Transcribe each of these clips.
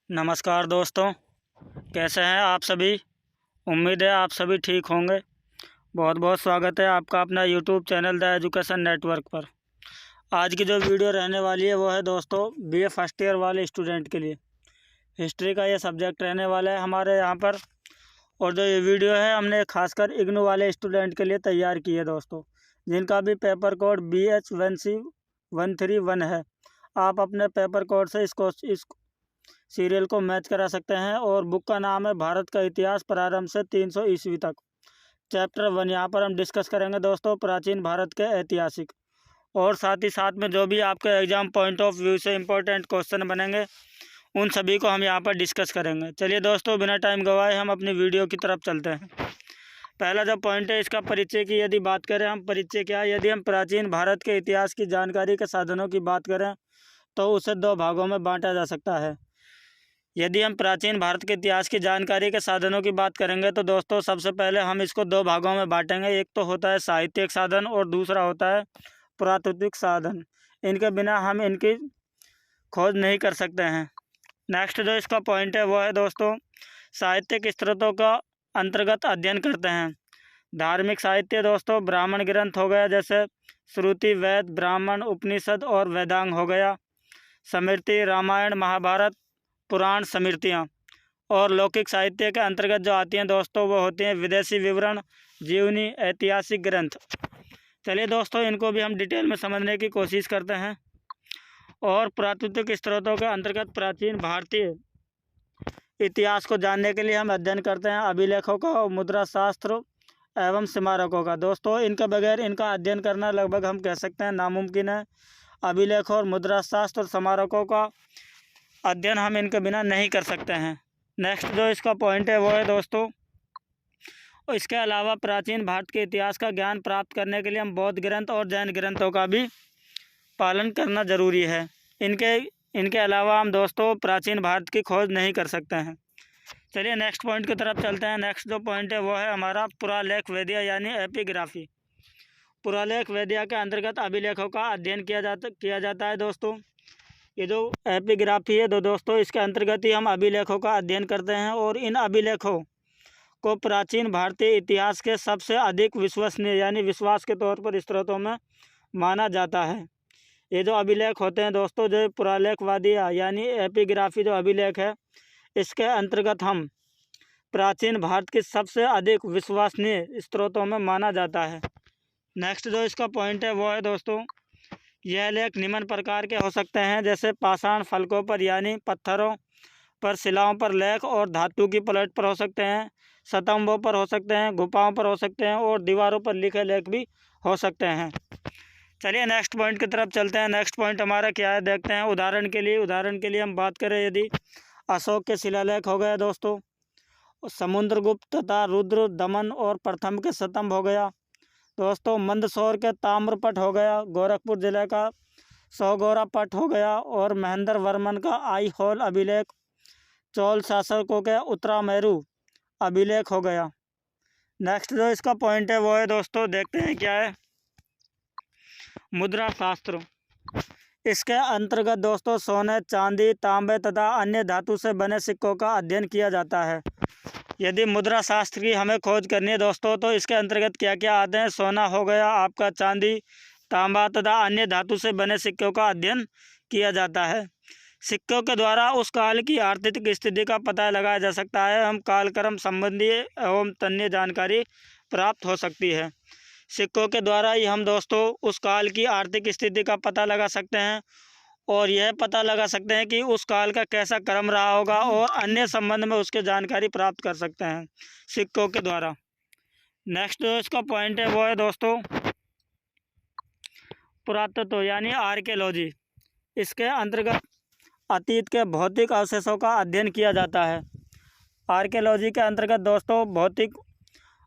नमस्कार दोस्तों, कैसे हैं आप सभी। उम्मीद है आप सभी ठीक होंगे। बहुत बहुत स्वागत है आपका अपना YouTube channel the education network पर। आज की जो वीडियो रहने वाली है वो है दोस्तों बीए फर्स्ट ईयर वाले स्टूडेंट के लिए हिस्ट्री का ये सब्जेक्ट रहने वाला है हमारे यहाँ पर। और जो ये वीडियो है हमने खासकर इग्नू वाले स्टूडेंट के लिए तैयार की है दोस्तों, जिनका भी पेपर कोड BH1C131 है। आप अपने पेपर कोड से इस सीरियल को मैच करा सकते हैं। और बुक का नाम है भारत का इतिहास प्रारंभ से 300 ईस्वी तक। चैप्टर 1 यहाँ पर हम डिस्कस करेंगे दोस्तों प्राचीन भारत के ऐतिहासिक, और साथ ही साथ में जो भी आपके एग्जाम पॉइंट ऑफ व्यू से इम्पोर्टेंट क्वेश्चन बनेंगे उन सभी को हम यहाँ पर डिस्कस करेंगे। चलिए दोस्तों, बिना टाइम गवाए हम अपनी वीडियो की तरफ चलते हैं। पहला जो पॉइंट है इसका परिचय की यदि बात करें हम, परिचय क्या है। यदि हम प्राचीन भारत के इतिहास की जानकारी के साधनों की बात करें तो उसे 2 भागों में बांटा जा सकता है। यदि हम प्राचीन भारत के इतिहास की जानकारी के साधनों की बात करेंगे तो दोस्तों सबसे पहले हम इसको 2 भागों में बांटेंगे। एक तो होता है साहित्यिक साधन और दूसरा होता है पुरातात्विक साधन। इनके बिना हम इनकी खोज नहीं कर सकते हैं। नेक्स्ट जो इसका पॉइंट है वो है दोस्तों साहित्यिक स्रोतों का अंतर्गत अध्ययन करते हैं। धार्मिक साहित्य दोस्तों ब्राह्मण ग्रंथ हो गया, जैसे श्रुति, वेद, ब्राह्मण, उपनिषद और वेदांग हो गया। स्मृति, रामायण, महाभारत, पुराण, स्मृतियाँ। और लौकिक साहित्य के अंतर्गत जो आती हैं दोस्तों वो होती हैं विदेशी विवरण, जीवनी, ऐतिहासिक ग्रंथ। चलिए दोस्तों, इनको भी हम डिटेल में समझने की कोशिश करते हैं। और पुरातात्विक स्रोतों के अंतर्गत प्राचीन भारतीय इतिहास को जानने के लिए हम अध्ययन करते हैं अभिलेखों का और मुद्रा शास्त्र एवं स्मारकों का। दोस्तों इनके बगैर इनका अध्ययन करना लगभग हम कह सकते हैं नामुमकिन है। अभिलेखों और मुद्रा शास्त्र और स्मारकों का अध्ययन हम इनके बिना नहीं कर सकते हैं। नेक्स्ट जो इसका पॉइंट है वो है दोस्तों, इसके अलावा प्राचीन भारत के इतिहास का ज्ञान प्राप्त करने के लिए हम बौद्ध ग्रंथ और जैन ग्रंथों का भी पालन करना ज़रूरी है। इनके अलावा हम दोस्तों प्राचीन भारत की खोज नहीं कर सकते हैं। चलिए नेक्स्ट पॉइंट की तरफ चलते हैं। नेक्स्ट जो पॉइंट है वो है हमारा पुरालेख वेदिया यानी एपिग्राफी। पुरालेख वेदिया के अंतर्गत अभिलेखों का अध्ययन किया जाता है दोस्तों। ये जो एपिग्राफी है दोस्तों इसके अंतर्गत ही हम अभिलेखों का अध्ययन करते हैं। और इन अभिलेखों को प्राचीन भारतीय इतिहास के सबसे अधिक विश्वसनीय यानी विश्वास के तौर पर स्रोतों में माना जाता है। ये जो अभिलेख होते हैं दोस्तों, जो पुरालेखवादिया यानी एपिग्राफी जो अभिलेख है, इसके अंतर्गत हम प्राचीन भारत की सबसे अधिक विश्वसनीय स्रोतों में माना जाता है। नेक्स्ट जो इसका पॉइंट है वो है दोस्तों, यह लेख निम्न प्रकार के हो सकते हैं, जैसे पाषाण फलकों पर यानी पत्थरों पर, शिलाओं पर लेख और धातु की प्लेट पर हो सकते हैं, स्तंभों पर हो सकते हैं, गुफाओं पर हो सकते हैं और दीवारों पर लिखे लेख भी हो सकते हैं। चलिए नेक्स्ट पॉइंट की तरफ चलते हैं। नेक्स्ट पॉइंट हमारा क्या है देखते हैं। उदाहरण के लिए हम बात करें, यदि अशोक के शिलालेख हो गए दोस्तों, समुद्रगुप्त तथा रुद्र, दमन और प्रथम के स्तंभ हो गया दोस्तों, मंदसौर के ताम्रपट हो गया, गोरखपुर जिले का सौगोरा पट हो गया और महेंद्र वर्मन का आईहोल अभिलेख, चोल शासकों के उत्तरामेरु अभिलेख हो गया। नेक्स्ट जो इसका पॉइंट है वो है दोस्तों, देखते हैं क्या है, मुद्रा शास्त्र। इसके अंतर्गत दोस्तों सोने, चांदी, तांबे तथा अन्य धातु से बने सिक्कों का अध्ययन किया जाता है। यदि मुद्रा शास्त्र की हमें खोज करनी है दोस्तों तो इसके अंतर्गत क्या क्या आते हैं। सोना हो गया आपका, चांदी, तांबा तथा अन्य धातु से बने सिक्कों का अध्ययन किया जाता है। सिक्कों के द्वारा उस काल की आर्थिक स्थिति का पता लगाया जा सकता है। हम कालक्रम संबंधी एवं अन्य जानकारी प्राप्त हो सकती है। सिक्कों के द्वारा ही हम दोस्तों उस काल की आर्थिक स्थिति का पता लगा सकते हैं और यह पता लगा सकते हैं कि उस काल का कैसा क्रम रहा होगा और अन्य संबंध में उसके जानकारी प्राप्त कर सकते हैं सिक्कों के द्वारा। नेक्स्ट जो इसका पॉइंट है वो है दोस्तों पुरातत्व यानी आर्कियोलॉजी। इसके अंतर्गत अतीत के भौतिक अवशेषों का अध्ययन किया जाता है। आर्कियोलॉजी के अंतर्गत दोस्तों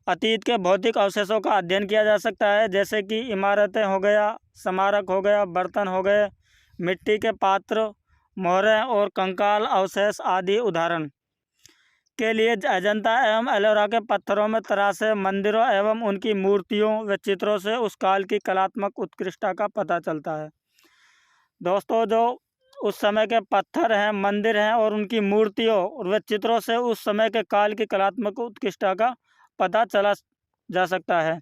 अतीत के भौतिक अवशेषों का अध्ययन किया जा सकता है, जैसे कि इमारतें हो गया, स्मारक हो गया, बर्तन हो गए, मिट्टी के पात्र, मोहरें और कंकाल अवशेष आदि। उदाहरण के लिए अजंता एवं एलोरा के पत्थरों में तरासे मंदिरों एवं उनकी मूर्तियों व चित्रों से उस काल की कलात्मक उत्कृष्टता का पता चलता है। दोस्तों जो उस समय के पत्थर हैं, मंदिर हैं और उनकी मूर्तियों और वे चित्रों से उस समय के काल की कलात्मक उत्कृष्टता का पता चला जा सकता है।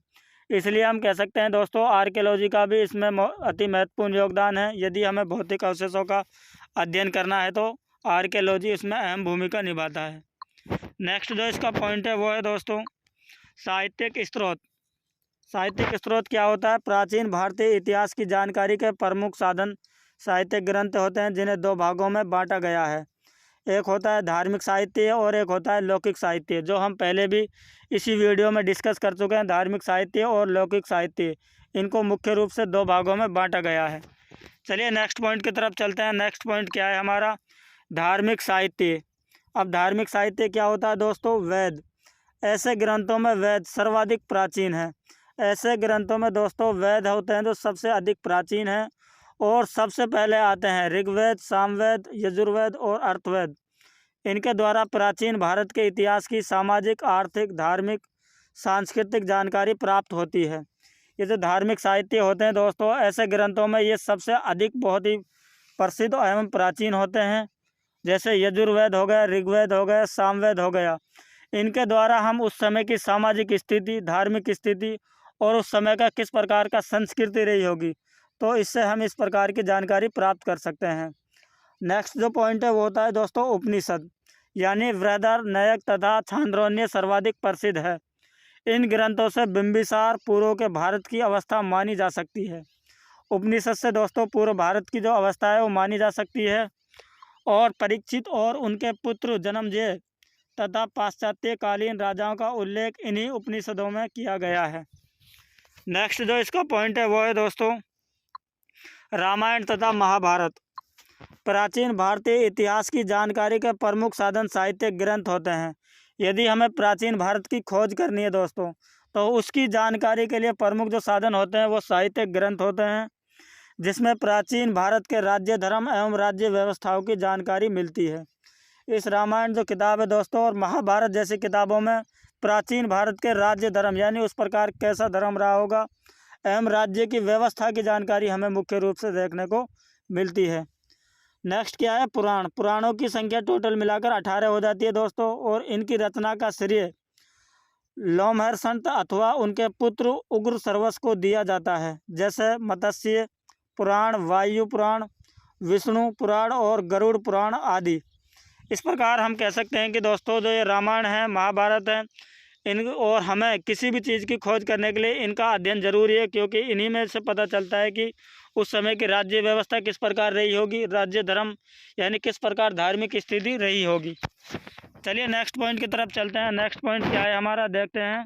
इसलिए हम कह सकते हैं दोस्तों, आर्कियोलॉजी का भी इसमें अति महत्वपूर्ण योगदान है। यदि हमें भौतिक अवशेषों का अध्ययन करना है तो आर्कियोलॉजी इसमें अहम भूमिका निभाता है। नेक्स्ट जो इसका पॉइंट है वो है दोस्तों साहित्यिक स्रोत। साहित्यिक स्रोत क्या होता है? प्राचीन भारतीय इतिहास की जानकारी के प्रमुख साधन साहित्यिक ग्रंथ होते हैं, जिन्हें दो भागों में बांटा गया है। एक होता है धार्मिक साहित्य और एक होता है लौकिक साहित्य, जो हम पहले भी इसी वीडियो में डिस्कस कर चुके हैं। धार्मिक साहित्य और लौकिक साहित्य, इनको मुख्य रूप से दो भागों में बांटा गया है। चलिए नेक्स्ट पॉइंट की तरफ चलते हैं। नेक्स्ट पॉइंट क्या है हमारा? धार्मिक साहित्य। अब धार्मिक साहित्य क्या होता है दोस्तों? वेद। ऐसे ग्रंथों में वेद सर्वाधिक प्राचीन है। ऐसे ग्रंथों में दोस्तों वेद होते हैं जो सबसे अधिक प्राचीन हैं और सबसे पहले आते हैं ऋग्वेद, सामवेद, यजुर्वेद और अर्थवेद। इनके द्वारा प्राचीन भारत के इतिहास की सामाजिक, आर्थिक, धार्मिक, सांस्कृतिक जानकारी प्राप्त होती है। ये जो धार्मिक साहित्य होते हैं दोस्तों, ऐसे ग्रंथों में ये सबसे अधिक बहुत ही प्रसिद्ध एवं प्राचीन होते हैं। जैसे यजुर्वेद हो गया, ऋग्वेद हो गया, सामवेद हो गया। इनके द्वारा हम उस समय की सामाजिक स्थिति, धार्मिक स्थिति और उस समय का किस प्रकार का संस्कृति रही होगी, तो इससे हम इस प्रकार की जानकारी प्राप्त कर सकते हैं। नेक्स्ट जो पॉइंट है वो होता है दोस्तों उपनिषद, यानी बृहदारण्यक तथा छांदोग्य सर्वाधिक प्रसिद्ध है। इन ग्रंथों से बिंबिसार पूर्व के भारत की अवस्था मानी जा सकती है। उपनिषद से दोस्तों पूर्व भारत की जो अवस्था है वो मानी जा सकती है। और परीक्षित और उनके पुत्र जन्मेजय तथा पाश्चात्य कालीन राजाओं का उल्लेख इन्हीं उपनिषदों में किया गया है। नेक्स्ट जो इसका पॉइंट है वो है दोस्तों रामायण तथा महाभारत। प्राचीन भारतीय इतिहास की जानकारी के प्रमुख साधन साहित्यिक ग्रंथ होते हैं। यदि हमें प्राचीन भारत की खोज करनी है दोस्तों, तो उसकी जानकारी के लिए प्रमुख जो साधन होते हैं वो साहित्यिक ग्रंथ होते हैं, जिसमें प्राचीन भारत के राज्य धर्म एवं राज्य व्यवस्थाओं की जानकारी मिलती है। इस रामायण जो किताब है दोस्तों और महाभारत जैसी किताबों में प्राचीन भारत के राज्य धर्म, यानी उस प्रकार कैसा धर्म रहा होगा, एवं राज्य की व्यवस्था की जानकारी हमें मुख्य रूप से देखने को मिलती है। नेक्स्ट क्या है? पुराण। पुराणों की संख्या टोटल मिलाकर 18 हो जाती है दोस्तों, और इनकी रचना का श्रेय लोमहर्षण अथवा उनके पुत्र उग्र सर्वस को दिया जाता है, जैसे मत्स्य पुराण, वायु पुराण, विष्णु पुराण और गरुड़ पुराण आदि। इस प्रकार हम कह सकते हैं कि दोस्तों जो ये रामायण है, महाभारत है, इन और हमें किसी भी चीज़ की खोज करने के लिए इनका अध्ययन जरूरी है, क्योंकि इन्हीं में से पता चलता है कि उस समय की राज्य व्यवस्था किस प्रकार रही होगी, राज्य धर्म यानी किस प्रकार धार्मिक स्थिति रही होगी। चलिए नेक्स्ट पॉइंट की तरफ चलते हैं। नेक्स्ट पॉइंट क्या है हमारा? देखते हैं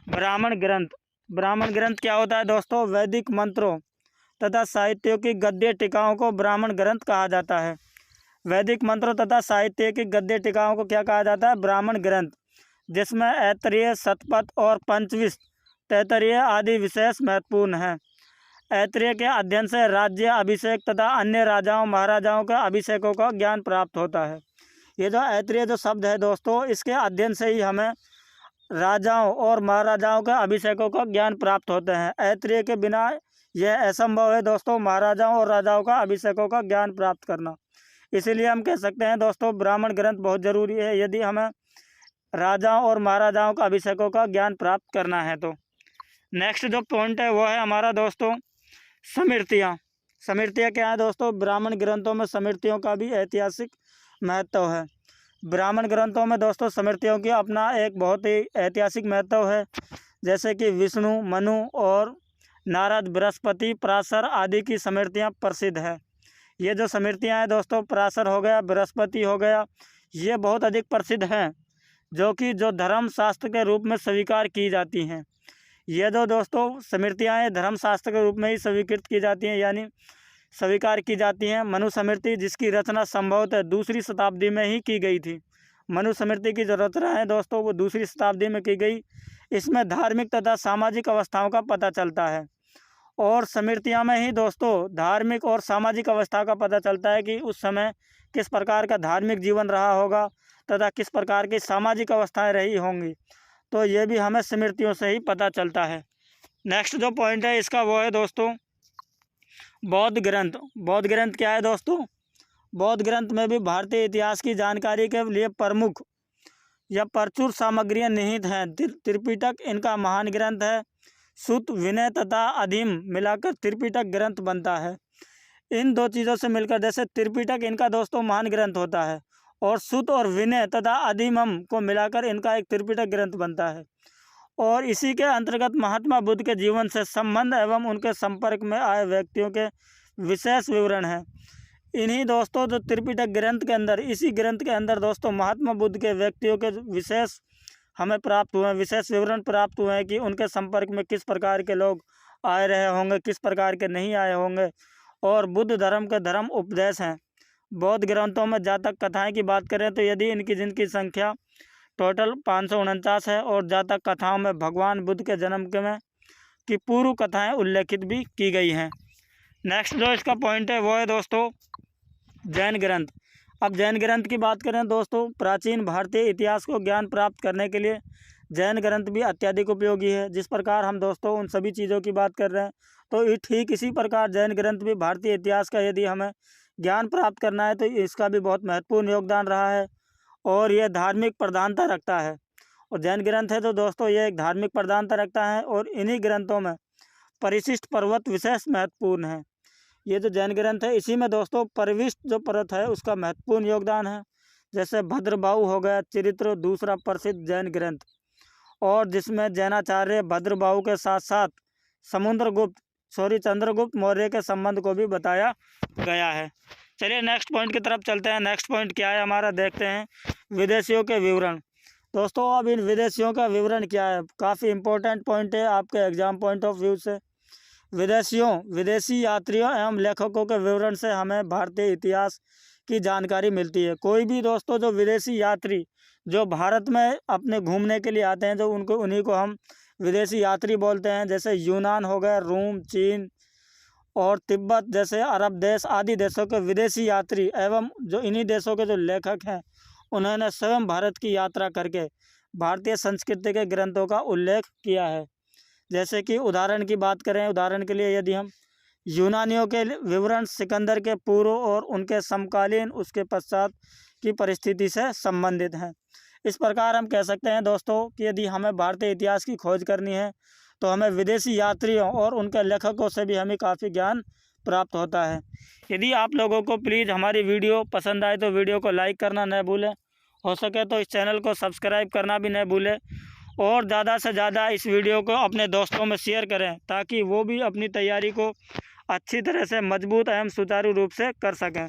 ब्राह्मण ग्रंथ। ब्राह्मण ग्रंथ क्या होता है दोस्तों? वैदिक मंत्रों तथा साहित्यों की गद्य टीकाओं को ब्राह्मण ग्रंथ कहा जाता है। वैदिक मंत्रों तथा साहित्य की गद्य टीकाओं को क्या कहा जाता है? ब्राह्मण ग्रंथ, जिसमें ऐतरेय, शतपथ और पंचविश, तैत्तरीय आदि विशेष महत्वपूर्ण हैं। ऐतरेय के अध्ययन से राज्य अभिषेक तथा अन्य राजाओं महाराजाओं के अभिषेकों का ज्ञान प्राप्त होता है। ये जो ऐतरेय जो शब्द है दोस्तों, इसके अध्ययन से ही हमें राजाओं और महाराजाओं के अभिषेकों का ज्ञान प्राप्त होते हैं। ऐतरेय के बिना यह असंभव है दोस्तों, महाराजाओं और राजाओं का अभिषेकों का ज्ञान प्राप्त करना। इसीलिए हम कह सकते हैं दोस्तों ब्राह्मण ग्रंथ बहुत ज़रूरी है यदि हमें राजाओं और महाराजाओं का अभिषेकों का ज्ञान प्राप्त करना है तो। नेक्स्ट जो पॉइंट है वो है हमारा दोस्तों स्मृतियाँ। स्मृतियाँ क्या है दोस्तों? ब्राह्मण ग्रंथों में स्मृतियों का भी ऐतिहासिक महत्व है। ब्राह्मण ग्रंथों में दोस्तों स्मृतियों की अपना एक बहुत ही ऐतिहासिक महत्व है, जैसे कि विष्णु, मनु और नारद, बृहस्पति, पराशर आदि की स्मृतियाँ प्रसिद्ध है। ये जो स्मृतियाँ हैं दोस्तों, पराशर हो गया, बृहस्पति हो गया, ये बहुत अधिक प्रसिद्ध हैं, जो कि जो धर्मशास्त्र के रूप में स्वीकार की जाती हैं। ये जो दोस्तों स्मृतियाँ हैं धर्मशास्त्र के रूप में ही स्वीकृत की जाती हैं, यानी स्वीकार की जाती हैं। मनु स्मृति, जिसकी रचना संभवतः 2री शताब्दी में ही की गई थी। मनु स्मृति की जो रचना है दोस्तों वो 2री शताब्दी में की गई। इसमें धार्मिक तथा सामाजिक अवस्थाओं का पता चलता है, और स्मृतियाँ में ही दोस्तों धार्मिक और सामाजिक अवस्था का पता चलता है कि उस समय किस प्रकार का धार्मिक जीवन रहा होगा तथा किस प्रकार की सामाजिक अवस्थाएं रही होंगी, तो ये भी हमें स्मृतियों से ही पता चलता है। नेक्स्ट जो पॉइंट है इसका वो है दोस्तों बौद्ध ग्रंथ। बौद्ध ग्रंथ क्या है दोस्तों? बौद्ध ग्रंथ में भी भारतीय इतिहास की जानकारी के लिए प्रमुख या प्रचुर सामग्रियाँ निहित हैं। त्रिपिटक इनका महान ग्रंथ है। सुत, विनय तथा अधीम मिलाकर त्रिपिटक ग्रंथ बनता है। इन दो चीज़ों से मिलकर, जैसे त्रिपिटक इनका दोस्तों महान ग्रंथ होता है और सुत और विनय तथा अधीमम को मिलाकर इनका एक त्रिपिटक ग्रंथ बनता है। और इसी के अंतर्गत महात्मा बुद्ध के जीवन से संबंध एवं उनके संपर्क में आए व्यक्तियों के विशेष विवरण हैं। इन्हीं दोस्तों जो त्रिपिटक ग्रंथ के अंदर, इसी ग्रंथ के अंदर दोस्तों महात्मा बुद्ध के व्यक्तियों के विशेष हमें प्राप्त हुए हैं, विशेष विवरण प्राप्त हुए हैं कि उनके संपर्क में किस प्रकार के लोग आए रहे होंगे, किस प्रकार के नहीं आए होंगे। और बुद्ध धर्म के धर्म उपदेश हैं। बौद्ध ग्रंथों में जातक कथाएं की बात करें तो यदि इनकी जिनकी संख्या टोटल 549 है और जातक कथाओं में भगवान बुद्ध के जन्म के में की पूर्व कथाएं उल्लेखित भी की गई हैं। नेक्स्ट जो इसका पॉइंट है वो है दोस्तों जैन ग्रंथ। अब जैन ग्रंथ की बात करें दोस्तों, प्राचीन भारतीय इतिहास को ज्ञान प्राप्त करने के लिए जैन ग्रंथ भी अत्यधिक उपयोगी है। जिस प्रकार हम दोस्तों उन सभी चीज़ों की बात कर रहे हैं, तो ये ठीक इसी प्रकार जैन ग्रंथ भी भारतीय इतिहास का यदि हमें ज्ञान प्राप्त करना है तो इसका भी बहुत महत्वपूर्ण योगदान रहा है और यह धार्मिक प्रधानता रखता है। और जैन ग्रंथ है तो दोस्तों ये एक धार्मिक प्रधानता रखता है और इन्हीं ग्रंथों में परिशिष्ट पर्वत विशेष महत्वपूर्ण है। ये जो जैन ग्रंथ है इसी में दोस्तों परिशिष्ट जो पर्वत है उसका महत्वपूर्ण योगदान है। जैसे भद्रबाहु हो गया चरित्र, दूसरा प्रसिद्ध जैन ग्रंथ, और जिसमें जैनाचार्य भद्रबाहु के साथ साथ चंद्रगुप्त मौर्य के संबंध को भी बताया गया है। चलिए नेक्स्ट पॉइंट की तरफ चलते हैं। नेक्स्ट पॉइंट क्या है हमारा, देखते हैं विदेशियों के विवरण। दोस्तों अब इन विदेशियों का विवरण क्या है, काफ़ी इंपॉर्टेंट पॉइंट है आपके एग्जाम पॉइंट ऑफ व्यू से। विदेशी यात्रियों एवं लेखकों के विवरण से हमें भारतीय इतिहास की जानकारी मिलती है। कोई भी दोस्तों जो विदेशी यात्री जो भारत में अपने घूमने के लिए आते हैं, जो उन्हीं को हम विदेशी यात्री बोलते हैं। जैसे यूनान हो गए, रोम, चीन और तिब्बत जैसे अरब देश आदि देशों के विदेशी यात्री एवं जो इन्हीं देशों के जो लेखक हैं उन्होंने स्वयं भारत की यात्रा करके भारतीय संस्कृति के ग्रंथों का उल्लेख किया है। जैसे कि उदाहरण की बात करें, उदाहरण के लिए यदि हम यूनानियों के विवरण सिकंदर के पूर्व और उनके समकालीन उसके पश्चात की परिस्थिति से संबंधित हैं। इस प्रकार हम कह सकते हैं दोस्तों कि यदि हमें भारतीय इतिहास की खोज करनी है तो हमें विदेशी यात्रियों और उनके लेखकों से भी हमें काफ़ी ज्ञान प्राप्त होता है। यदि आप लोगों को प्लीज़ हमारी वीडियो पसंद आए तो वीडियो को लाइक करना न भूलें, हो सके तो इस चैनल को सब्सक्राइब करना भी न भूलें और ज़्यादा से ज़्यादा इस वीडियो को अपने दोस्तों में शेयर करें ताकि वो भी अपनी तैयारी को अच्छी तरह से मजबूत एवं सुचारू रूप से कर सकें।